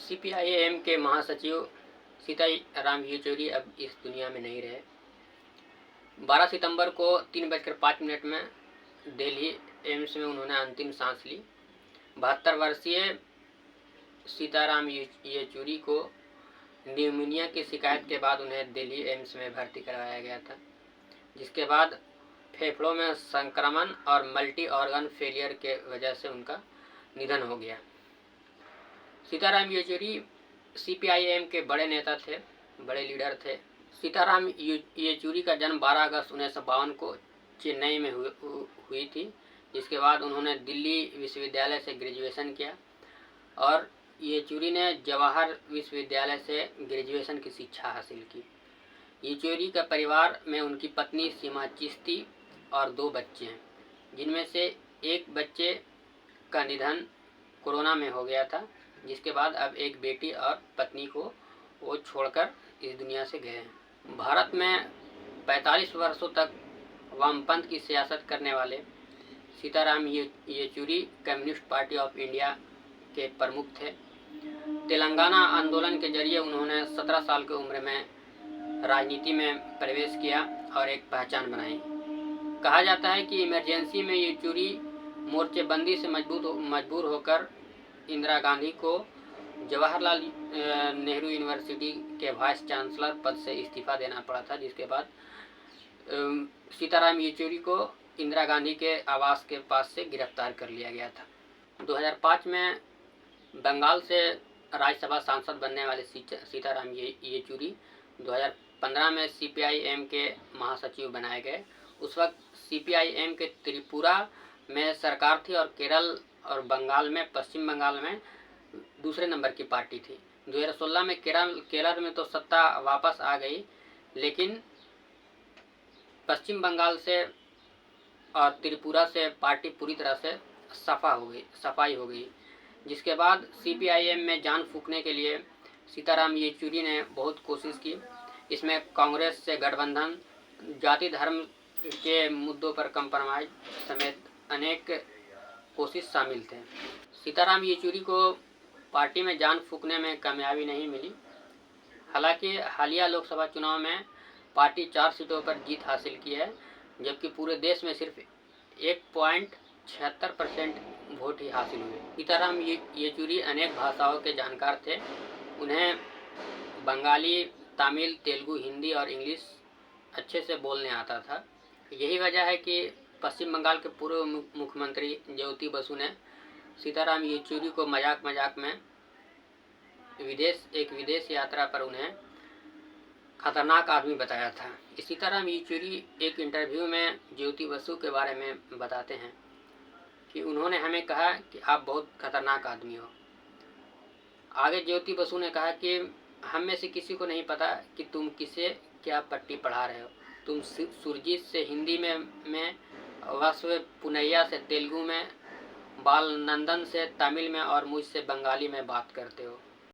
CPIM के महासचिव सीताराम येचुरी अब इस दुनिया में नहीं रहे। 12 सितंबर को 3:05 में दिल्ली एम्स में उन्होंने अंतिम सांस ली। 72 वर्षीय सीताराम येचुरी को न्यूमोनिया की शिकायत के बाद उन्हें दिल्ली एम्स में भर्ती करवाया गया था, जिसके बाद फेफड़ों में संक्रमण और मल्टी ऑर्गन फेलियर के वजह से उनका निधन हो गया। सीताराम येचुरी सीपीआईएम के बड़े नेता थे, बड़े लीडर थे। सीताराम येचुरी का जन्म 12 अगस्त 1952 को चेन्नई में हुई थी, जिसके बाद उन्होंने दिल्ली विश्वविद्यालय से ग्रेजुएशन किया और येचुरी ने जवाहर विश्वविद्यालय से ग्रेजुएशन की शिक्षा हासिल की। येचुरी का परिवार में उनकी पत्नी सीमा चिश्ती और 2 बच्चे हैं, जिनमें से एक बच्चे का निधन कोरोना में हो गया था, जिसके बाद अब एक बेटी और पत्नी को वो छोड़कर इस दुनिया से गए हैं। भारत में 45 वर्षों तक वामपंथ की सियासत करने वाले Sitaram Yechury communist party of India के प्रमुख थे। तेलंगाना आंदोलन के जरिए उन्होंने 17 साल की उम्र में राजनीति में प्रवेश किया और एक पहचान बनाई। कहा जाता है कि इमरजेंसी में येचुरी मोर्चेबंदी से मजबूर होकर इंदिरा गांधी को जवाहरलाल नेहरू यूनिवर्सिटी के वाइस चांसलर पद से इस्तीफा देना पड़ा था, जिसके बाद सीताराम येचुरी को इंदिरा गांधी के आवास के पास से गिरफ्तार कर लिया गया था। 2005 में बंगाल से राज्यसभा सांसद बनने वाले सीताराम येचुरी 2015 में सीपीआईएम के महासचिव बनाए गए। उस वक्त सीपीआईएम के त्रिपुरा में सरकार थी और केरल और बंगाल में, पश्चिम बंगाल में दूसरे नंबर की पार्टी थी। 2016 में केरल में तो सत्ता वापस आ गई, लेकिन पश्चिम बंगाल से और त्रिपुरा से पार्टी पूरी तरह से सफाई हो गई, जिसके बाद सीपीआईएम में जान फूंकने के लिए सीताराम येचुरी ने बहुत कोशिश की। इसमें कांग्रेस से गठबंधन, जाति धर्म के मुद्दों पर कंप्रोमाइज समेत अनेक कोशिश शामिल थे। सीताराम येचुरी को पार्टी में जान फूंकने में कामयाबी नहीं मिली। हालांकि हालिया लोकसभा चुनाव में पार्टी 4 सीटों पर जीत हासिल की है, जबकि पूरे देश में सिर्फ 1.76% वोट ही हासिल हुए। सीताराम येचुरी अनेक भाषाओं के जानकार थे। उन्हें बंगाली, तमिल, तेलुगु, हिंदी और इंग्लिश अच्छे से बोलने आता था। यही वजह है कि पश्चिम बंगाल के पूर्व मुख्यमंत्री ज्योति बसु ने सीताराम येचुरी को मजाक में विदेश यात्रा पर उन्हें खतरनाक आदमी बताया था। सीताराम येचुरी एक इंटरव्यू में ज्योति बसु के बारे में बताते हैं कि उन्होंने हमें कहा कि आप बहुत खतरनाक आदमी हो। आगे ज्योति बसु ने कहा कि हम में से किसी को नहीं पता कि तुम किसे क्या पट्टी पढ़ा रहे हो। तुम सुरजीत से हिंदी में वासव पुनैया से तेलुगु में, बाल नंदन से तमिल में और मुझसे बंगाली में बात करते हो।